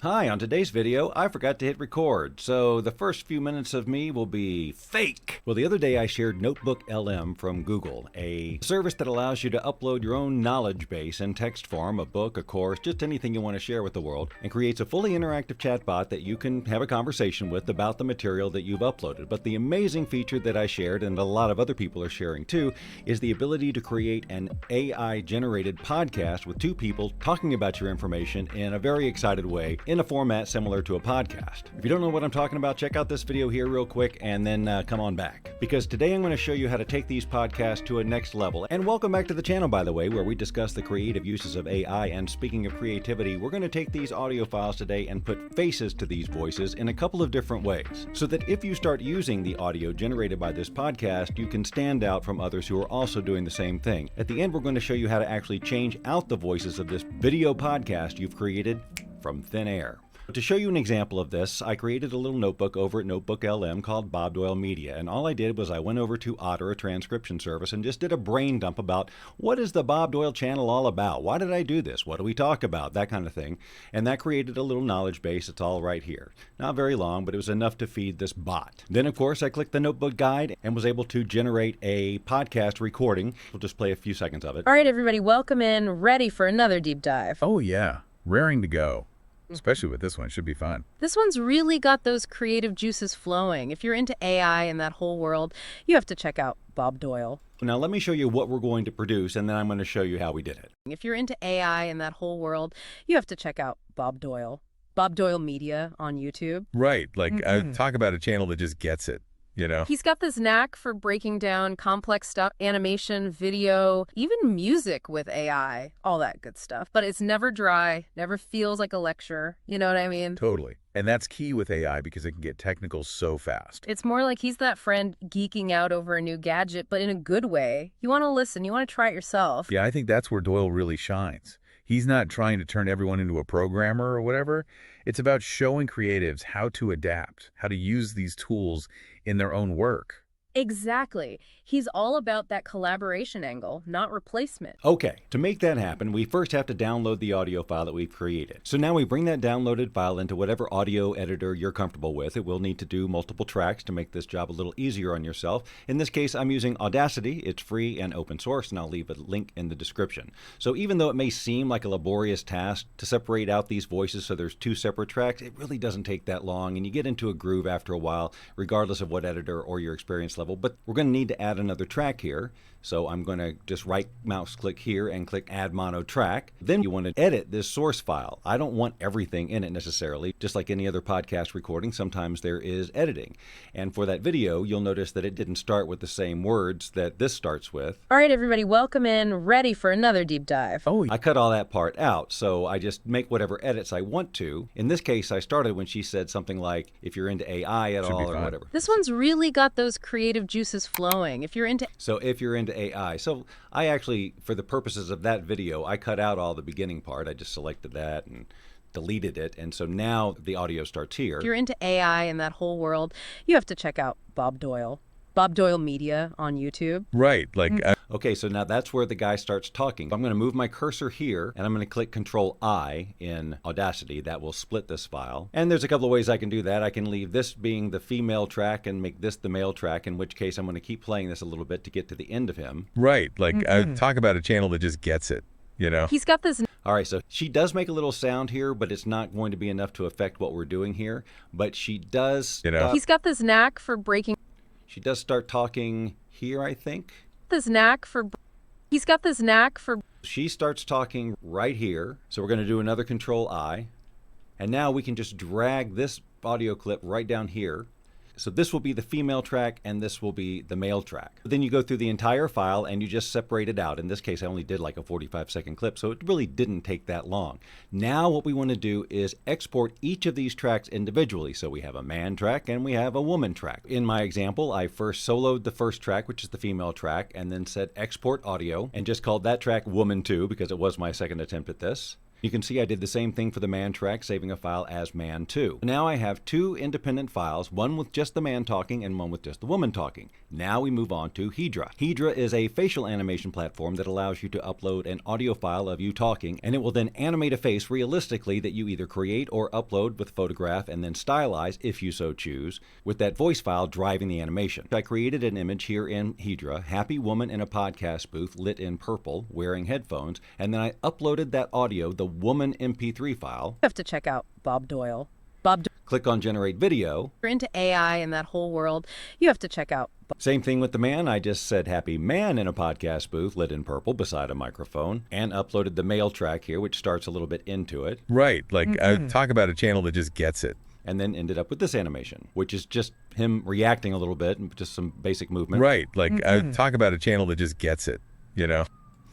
Hi, on today's video, I forgot to hit record, so the first few minutes of me will be fake. Well, the other day I shared NotebookLM from Google, a service that allows you to upload your own knowledge base in text form, a book, a course, just anything you want to share with the world, and creates a fully interactive chatbot that you can have a conversation with about the material that you've uploaded. But the amazing feature that I shared, and a lot of other people are sharing too, is the ability to create an AI-generated podcast with two people talking about your information in a very excited way, in a format similar to a podcast. If you don't know what I'm talking about, check out this video here real quick and then come on back. Because today I'm going to show you how to take these podcasts to a next level. And welcome back to the channel, by the way, where we discuss the creative uses of AI. And speaking of creativity, we're going to take these audio files today and put faces to these voices in a couple of different ways, so that if you start using the audio generated by this podcast, you can stand out from others who are also doing the same thing. At the end, we're going to show you how to actually change out the voices of this video podcast you've created from thin air. To show you an example of this, I created a little notebook over at NotebookLM called Bob Doyle Media, and all I did was I went over to Otter, a transcription service, and just did a brain dump about what is the Bob Doyle channel all about? Why did I do this? What do we talk about? That kind of thing. And that created a little knowledge base. It's all right here. Not very long, but it was enough to feed this bot. Then, of course, I clicked the notebook guide and was able to generate a podcast recording. We'll just play a few seconds of it. All right, everybody, welcome in. Ready for another deep dive. Oh, yeah. Raring to go. Especially with this one. Should be fun. This one's really got those creative juices flowing. If you're into AI and that whole world, you have to check out Bob Doyle. Now let me show you what we're going to produce, and then I'm going to show you how we did it. If you're into AI and that whole world, you have to check out Bob Doyle. Bob Doyle Media on YouTube. Right. Like, talk about a channel that just gets it. You know? He's got this knack for breaking down complex stuff, animation, video, even music with AI, all that good stuff. But it's never dry, never feels like a lecture. You know what I mean? Totally. And that's key with AI because it can get technical so fast. It's more like he's that friend geeking out over a new gadget, but in a good way. You want to listen, you want to try it yourself. Yeah, I think that's where Doyle really shines. He's not trying to turn everyone into a programmer or whatever. It's about showing creatives how to adapt, how to use these tools in their own work. Exactly. He's all about that collaboration angle, not replacement. Okay, to make that happen, we first have to download the audio file that we've created. So now we bring that downloaded file into whatever audio editor you're comfortable with. It will need to do multiple tracks to make this job a little easier on yourself. In this case, I'm using Audacity. It's free and open source, and I'll leave a link in the description. So even though it may seem like a laborious task to separate out these voices so there's two separate tracks, it really doesn't take that long, and you get into a groove after a while, regardless of what editor or your experience level. But we're going to need to add another track here. So I'm going to just right mouse click here and click add mono track. Then you want to edit this source file. I don't want everything in it necessarily. Just like any other podcast recording, sometimes there is editing. And for that video, you'll notice that it didn't start with the same words that this starts with. All right, everybody, welcome in. Ready for another deep dive. Oh, I cut all that part out, so I just make whatever edits I want to. In this case, I started when she said something like, if you're into AI at all or whatever. This one's really got those creative juices flowing. If you're into AI. So I actually, for the purposes of that video, I cut out all the beginning part. I just selected that and deleted it. And so now the audio starts here. If you're into AI and that whole world, you have to check out Bob Doyle. Bob Doyle Media on YouTube. Right. Like, Okay, so now that's where the guy starts talking. I'm going to move my cursor here, and I'm going to click Control-I in Audacity. That will split this file. And there's a couple of ways I can do that. I can leave this being the female track and make this the male track, in which case I'm going to keep playing this a little bit to get to the end of him. right. Like, talk about a channel that just gets it. You know? He's got this. All right, so she does make a little sound here, but it's not going to be enough to affect what we're doing here. But she does... You know? He's got this knack for breaking. She does start talking here, I think. He's got this knack for. She starts talking right here. So we're going to do another Control-I. And now we can just drag this audio clip right down here. So this will be the female track and this will be the male track. Then you go through the entire file and you just separate it out. In this case, I only did like a 45-second clip, so it really didn't take that long. Now what we want to do is export each of these tracks individually. So we have a man track and we have a woman track. In my example, I first soloed the first track, which is the female track, and then said export audio and just called that track woman 2 because it was my second attempt at this. You can see I did the same thing for the man track, saving a file as man 2. Now I have two independent files, one with just the man talking and one with just the woman talking. Now we move on to HeDraw. HeDraw is a facial animation platform that allows you to upload an audio file of you talking, and it will then animate a face realistically that you either create or upload with photograph and then stylize if you so choose, with that voice file driving the animation. I created an image here in HeDraw, happy woman in a podcast booth lit in purple, wearing headphones, and then I uploaded that audio, the woman MP3 file. You have to check out Bob Doyle. Click on generate video. If you're into AI and that whole world, you have to check out. Same thing with the man. I just said happy man in a podcast booth lit in purple beside a microphone and uploaded the male track here, which starts a little bit into it. Right. Like, talk about a channel that just gets it. And then ended up with this animation, which is just him reacting a little bit and just some basic movement. Right. Like, talk about a channel that just gets it, you know?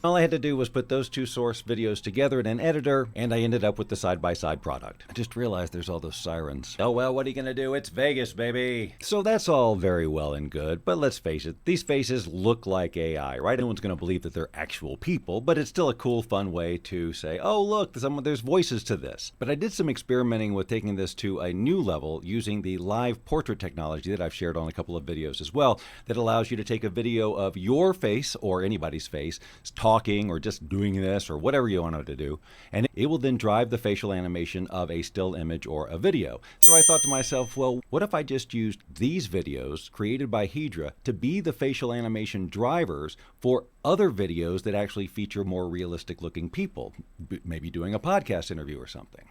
All I had to do was put those two source videos together in an editor, and I ended up with the side-by-side product. I just realized there's all those sirens. Oh, well, what are you going to do? It's Vegas, baby. So that's all very well and good, but let's face it, these faces look like AI, right? No one's going to believe that they're actual people, but it's still a cool, fun way to say, oh, look, there's voices to this. But I did some experimenting with taking this to a new level using the live portrait technology that I've shared on a couple of videos as well, that allows you to take a video of your face or anybody's face talking or just doing this or whatever you want it to do, and it will then drive the facial animation of a still image or a video. So I thought to myself, well, what if I just used these videos created by HeDraw to be the facial animation drivers for other videos that actually feature more realistic looking people, maybe doing a podcast interview or something.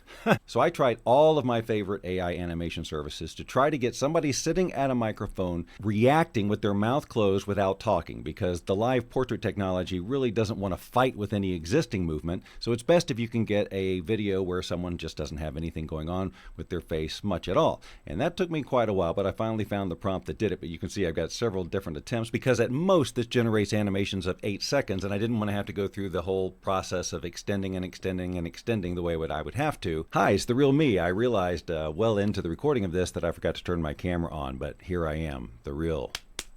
So I tried all of my favorite AI animation services to try to get somebody sitting at a microphone reacting with their mouth closed without talking, because the live portrait technology really doesn't want to fight with any existing movement. So it's best if you can get a video where someone just doesn't have anything going on with their face much at all. And that took me quite a while, but I finally found the prompt that did it. But you can see I've got several different attempts, because at most this generates animations of 8 seconds, and I didn't want to have to go through the whole process of extending and extending and extending the way I would have to. Hi, it's the real me. I realized well into the recording of this that I forgot to turn my camera on, but here I am, the real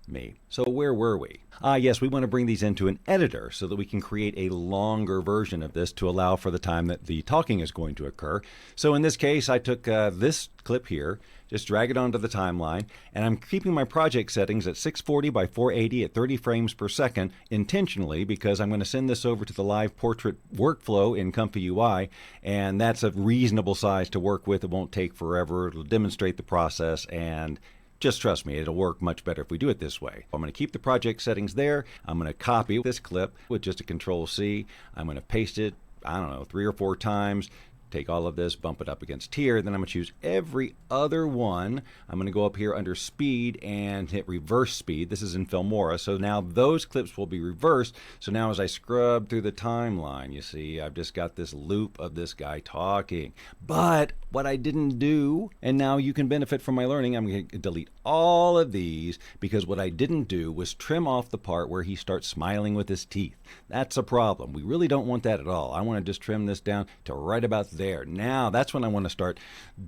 me. So where were we? Yes, we want to bring these into an editor so that we can create a longer version of this to allow for the time that the talking is going to occur. So in this case, I took this clip here, just drag it onto the timeline, and I'm keeping my project settings at 640 by 480 at 30 frames per second intentionally, because I'm going to send this over to the live portrait workflow in Comfy UI, and that's a reasonable size to work with. It won't take forever. It'll demonstrate the process, and just trust me, it'll work much better if we do it this way. I'm going to keep the project settings there. I'm going to copy this clip with just a Control-C. I'm going to paste it, 3 or 4 times. Take all of this, bump it up against here, then I'm going to choose every other one. I'm going to go up here under speed and hit reverse speed. This is in Filmora, so now those clips will be reversed. So now as I scrub through the timeline, you see I've just got this loop of this guy talking. But what I didn't do, and now you can benefit from my learning, I'm going to delete all of these, because what I didn't do was trim off the part where he starts smiling with his teeth. That's a problem. We really don't want that at all. I want to just trim this down to right about there. Now that's when I want to start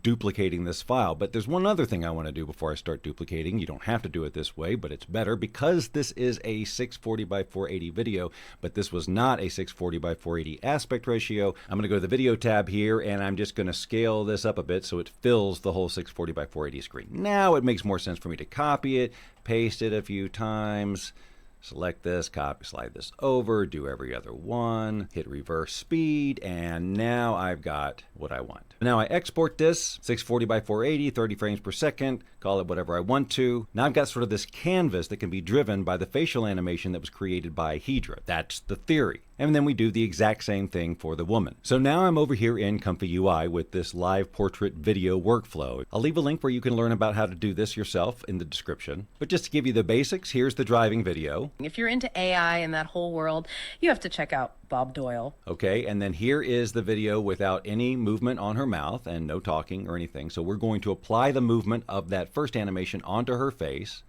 duplicating this file. But there's one other thing I want to do before I start duplicating. You don't have to do it this way, but it's better because this is a 640 by 480 video, but this was not a 640 by 480 aspect ratio. I'm going to go to the video tab here, and I'm just going to scale this up a bit so it fills the whole 640 by 480 screen. Now it makes more sense for me to copy it, paste it a few times, select this, copy, slide this over, do every other one, hit reverse speed, and now I've got what I want. Now I export this, 640 by 480, 30 frames per second, call it whatever I want to. Now I've got sort of this canvas that can be driven by the facial animation that was created by HeDraw. That's the theory. And then we do the exact same thing for the woman. So now I'm over here in Comfy UI with this live portrait video workflow. I'll leave a link where you can learn about how to do this yourself in the description. But just to give you the basics, here's the driving video. If you're into AI and that whole world, you have to check out Bob Doyle. Okay, and then here is the video without any movement on her mouth and no talking or anything. So we're going to apply the movement of that first animation onto her face.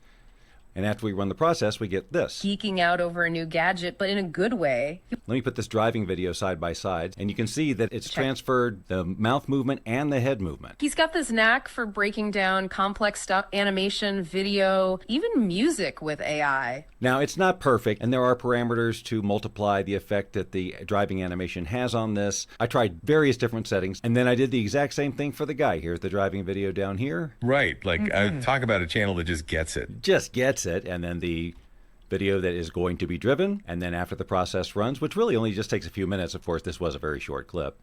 And after we run the process, we get this. Geeking out over a new gadget, but in a good way. Let me put this driving video side by side, and you can see that it's transferred the mouth movement and the head movement. He's got this knack for breaking down complex stuff, animation, video, even music with AI. Now, it's not perfect, and there are parameters to multiply the effect that the driving animation has on this. I tried various different settings, and then I did the exact same thing for the guy. Here's the driving video down here. Right. Like, talk about a channel that just gets it. Just gets it, and then the video that is going to be driven, and then after the process runs, which really only just takes a few minutes. Of course, this was a very short clip.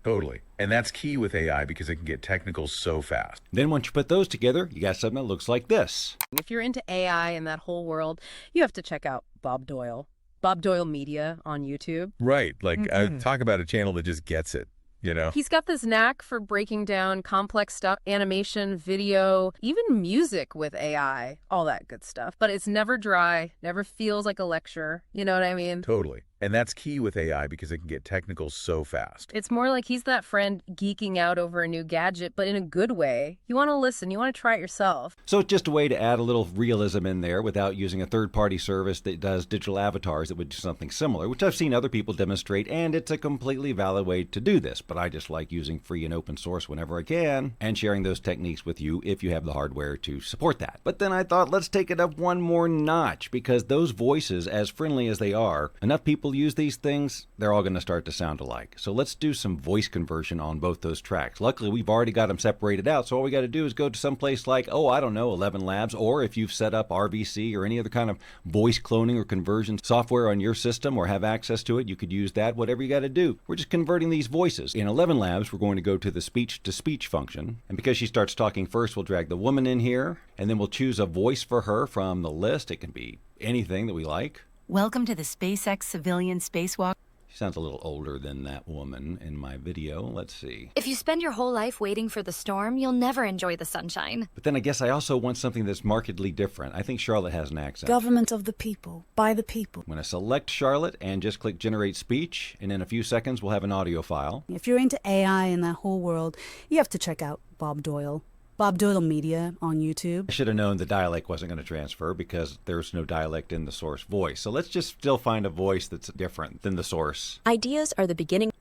Totally. And that's key with AI because it can get technical so fast. Then once you put those together, you got something that looks like this. If you're into AI and that whole world, you have to check out Bob Doyle. Bob Doyle Media on YouTube. Right. Like, talk about a channel that just gets it. You know? He's got this knack for breaking down complex stuff, animation, video, even music with AI, all that good stuff. But it's never dry, never feels like a lecture. You know what I mean? Totally. And that's key with AI because it can get technical so fast. It's more like he's that friend geeking out over a new gadget, but in a good way. You want to listen, you want to try it yourself. So it's just a way to add a little realism in there without using a third-party service that does digital avatars that would do something similar, which I've seen other people demonstrate, and it's a completely valid way to do this. But I just like using free and open source whenever I can and sharing those techniques with you if you have the hardware to support that. But then I thought, let's take it up one more notch, because those voices, as friendly as they are, enough people use these things, they're all going to start to sound alike. So let's do some voice conversion on both those tracks. Luckily, we've already got them separated out, so all we got to do is go to some place like, I don't know, Elevenlabs, or if you've set up RVC or any other kind of voice cloning or conversion software on your system or have access to it, you could use that, whatever you got to do. We're just converting these voices. In Elevenlabs, we're going to go to the speech-to-speech function, and because she starts talking first, we'll drag the woman in here, and then we'll choose a voice for her from the list. It can be anything that we like. Welcome to the SpaceX civilian spacewalk. She sounds a little older than that woman in my video. Let's see. If you spend your whole life waiting for the storm, you'll never enjoy the sunshine. But then I guess I also want something that's markedly different. I think Charlotte has an accent. Government of the people, by the people. I'm going to select Charlotte and just click Generate Speech, and in a few seconds we'll have an audio file. If you're into AI and that whole world, you have to check out Bob Doyle. Bob Doyle Media on YouTube. I should have known the dialect wasn't going to transfer because there's no dialect in the source voice. So let's just still find a voice that's different than the source. Ideas are the beginning.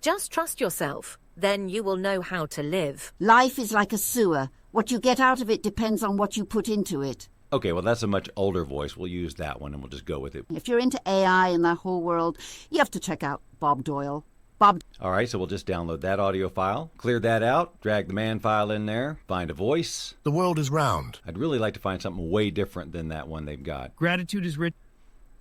Just trust yourself. Then you will know how to live. Life is like a sewer. What you get out of it depends on what you put into it. Okay, well, that's a much older voice. We'll use that one and we'll just go with it. If you're into AI and that whole world, you have to check out Bob Doyle. All right, so we'll just download that audio file, clear that out, drag the man file in there, find a voice. The world is round. I'd really like to find something way different than that one they've got. Gratitude is rich.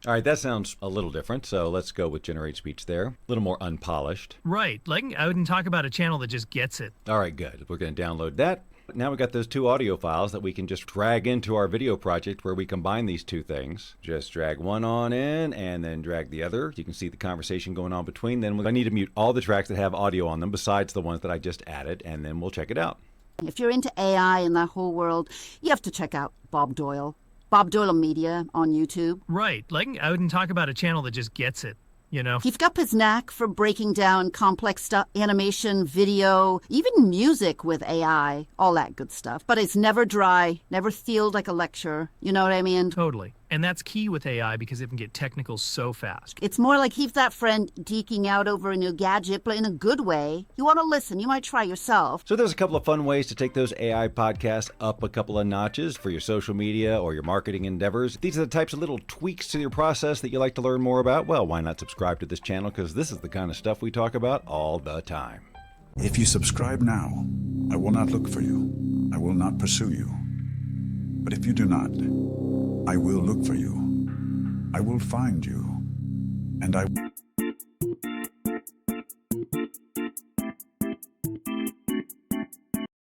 All right, that sounds a little different, so let's go with Generate Speech there. A little more unpolished. Right, like I wouldn't talk about a channel that just gets it. All right, good. We're going to download that. Now we've got those two audio files that we can just drag into our video project where we combine these two things. Just drag one on in and then drag the other. You can see the conversation going on between. Then I need to mute all the tracks that have audio on them besides the ones that I just added, and then we'll check it out. If you're into AI and that whole world, you have to check out Bob Doyle. Bob Doyle Media on YouTube. Right, like I wouldn't talk about a channel that just gets it. You know, he's got his knack for breaking down complex stuff, animation, video, even music with AI, all that good stuff. But it's never dry, never feels like a lecture. You know what I mean? Totally. And that's key with AI because it can get technical so fast. It's more like he's that friend geeking out over a new gadget, but in a good way. You want to listen, you might try yourself. So there's a couple of fun ways to take those AI podcasts up a couple of notches for your social media or your marketing endeavors. These are the types of little tweaks to your process that you like to learn more about. Well, why not subscribe to this channel, because this is the kind of stuff we talk about all the time. If you subscribe now, I will not look for you. I will not pursue you. But if you do not, I will look for you. I will find you. And I